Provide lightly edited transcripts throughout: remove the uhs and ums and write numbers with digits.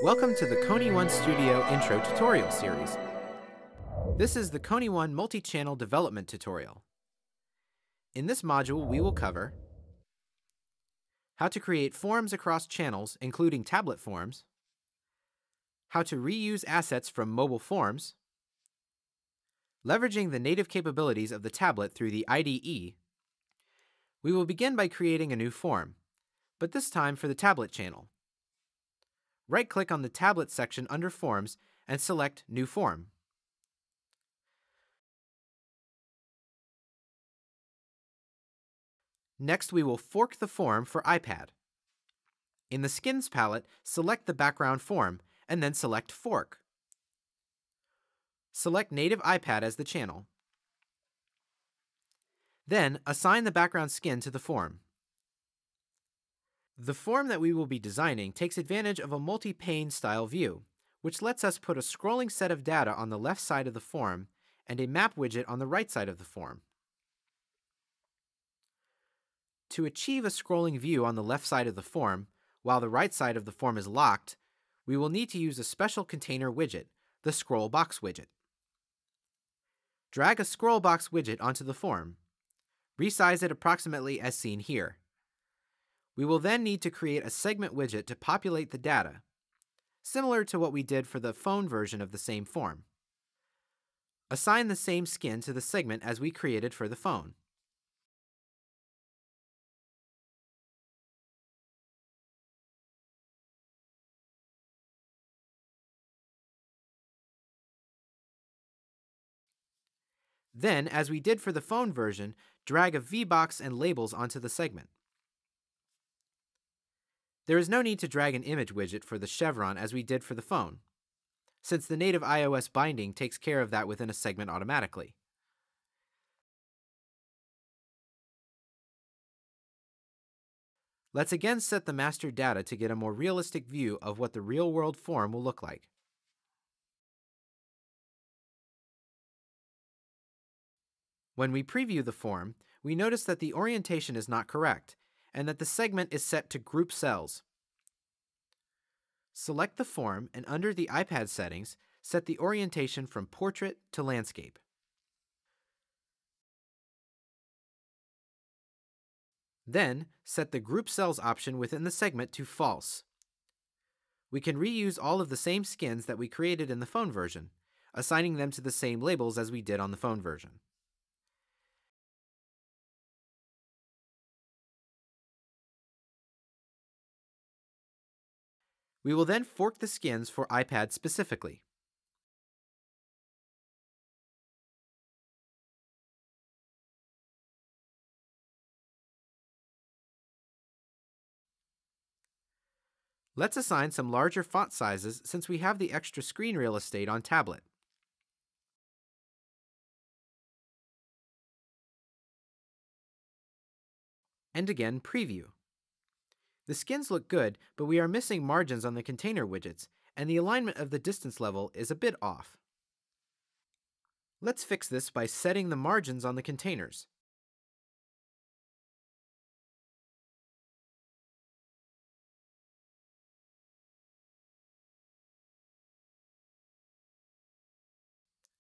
Welcome to the KonyOne Studio Intro Tutorial Series. This is the KonyOne Multi-Channel Development Tutorial. In this module, we will cover how to create forms across channels, including tablet forms, how to reuse assets from mobile forms, leveraging the native capabilities of the tablet through the IDE. We will begin by creating a new form, but this time for the tablet channel. Right-click on the Tablet section under Forms and select New Form. Next, we will fork the form for iPad. In the Skins palette, select the background form, and then select Fork. Select Native iPad as the channel. Then, assign the background skin to the form. The form that we will be designing takes advantage of a multi-pane style view, which lets us put a scrolling set of data on the left side of the form and a map widget on the right side of the form. To achieve a scrolling view on the left side of the form, while the right side of the form is locked, we will need to use a special container widget, the Scroll Box widget. Drag a Scroll Box widget onto the form. Resize it approximately as seen here. We will then need to create a segment widget to populate the data, similar to what we did for the phone version of the same form. Assign the same skin to the segment as we created for the phone. Then, as we did for the phone version, drag a VBox and labels onto the segment. There is no need to drag an image widget for the chevron as we did for the phone, since the native iOS binding takes care of that within a segment automatically. Let's again set the master data to get a more realistic view of what the real-world form will look like. When we preview the form, we notice that the orientation is not correct, and that the segment is set to group cells. Select the form and under the iPad settings, set the orientation from portrait to landscape. Then, set the group cells option within the segment to false. We can reuse all of the same skins that we created in the phone version, assigning them to the same labels as we did on the phone version. We will then fork the skins for iPad specifically. Let's assign some larger font sizes since we have the extra screen real estate on tablet. And again, preview. The skins look good, but we are missing margins on the container widgets, and the alignment of the distance level is a bit off. Let's fix this by setting the margins on the containers.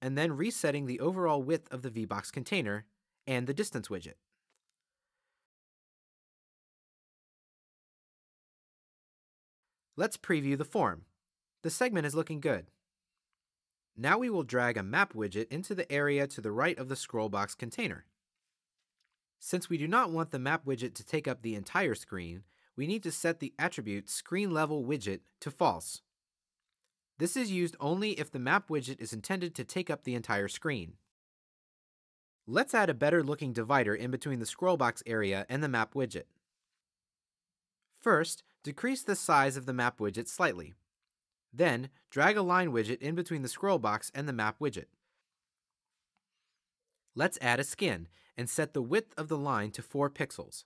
And then resetting the overall width of the VBox container and the distance widget. Let's preview the form. The segment is looking good. Now we will drag a map widget into the area to the right of the scroll box container. Since we do not want the map widget to take up the entire screen, we need to set the attribute Screen Level Widget to false. This is used only if the map widget is intended to take up the entire screen. Let's add a better looking divider in between the scroll box area and the map widget. First, decrease the size of the map widget slightly. Then, drag a line widget in between the scroll box and the map widget. Let's add a skin and set the width of the line to 4 pixels.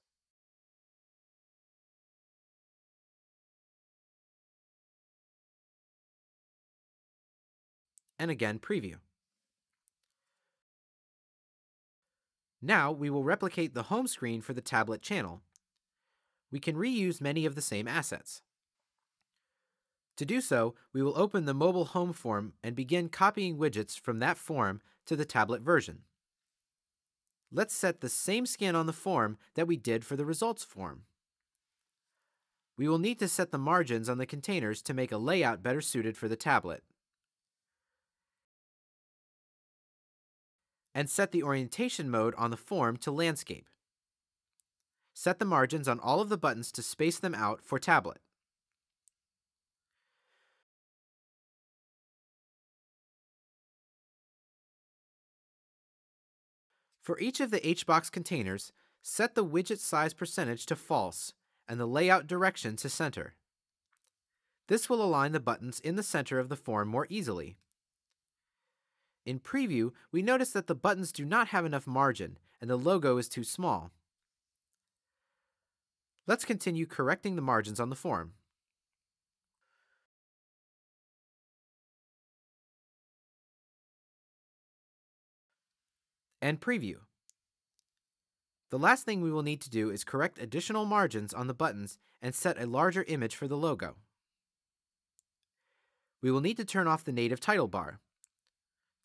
And again, preview. Now we will replicate the home screen for the tablet channel. We can reuse many of the same assets. To do so, we will open the mobile home form and begin copying widgets from that form to the tablet version. Let's set the same skin on the form that we did for the results form. We will need to set the margins on the containers to make a layout better suited for the tablet. And set the orientation mode on the form to landscape. Set the margins on all of the buttons to space them out for tablet. For each of the HBox containers, set the widget size percentage to false and the layout direction to center. This will align the buttons in the center of the form more easily. In Preview, we notice that the buttons do not have enough margin and the logo is too small. Let's continue correcting the margins on the form. And Preview. The last thing we will need to do is correct additional margins on the buttons and set a larger image for the logo. We will need to turn off the native title bar.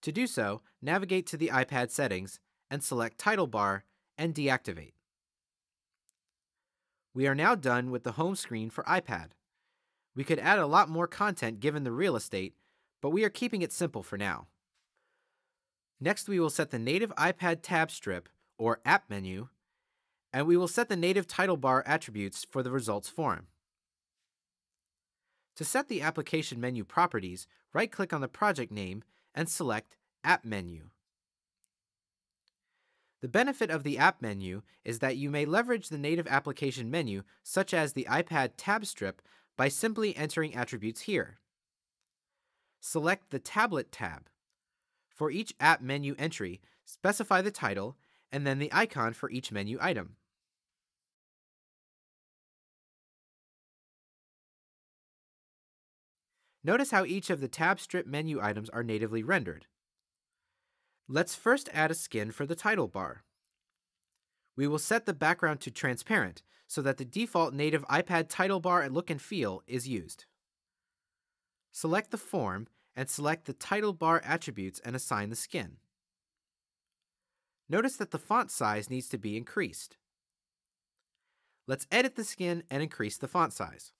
To do so, navigate to the iPad settings and select Title Bar and deactivate. We are now done with the home screen for iPad. We could add a lot more content given the real estate, but we are keeping it simple for now. Next, we will set the native iPad tab strip, or app menu, and we will set the native title bar attributes for the results form. To set the application menu properties, right-click on the project name and select App Menu. The benefit of the app menu is that you may leverage the native application menu, such as the iPad tab strip, by simply entering attributes here. Select the Tablet tab. For each app menu entry, specify the title and then the icon for each menu item. Notice how each of the tab strip menu items are natively rendered. Let's first add a skin for the title bar. We will set the background to transparent so that the default native iPad title bar look and feel is used. Select the form and select the title bar attributes and assign the skin. Notice that the font size needs to be increased. Let's edit the skin and increase the font size.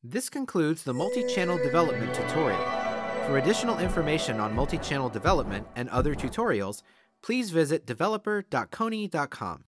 This concludes the multi-channel development tutorial. For additional information on multi-channel development and other tutorials, please visit developer.kony.com.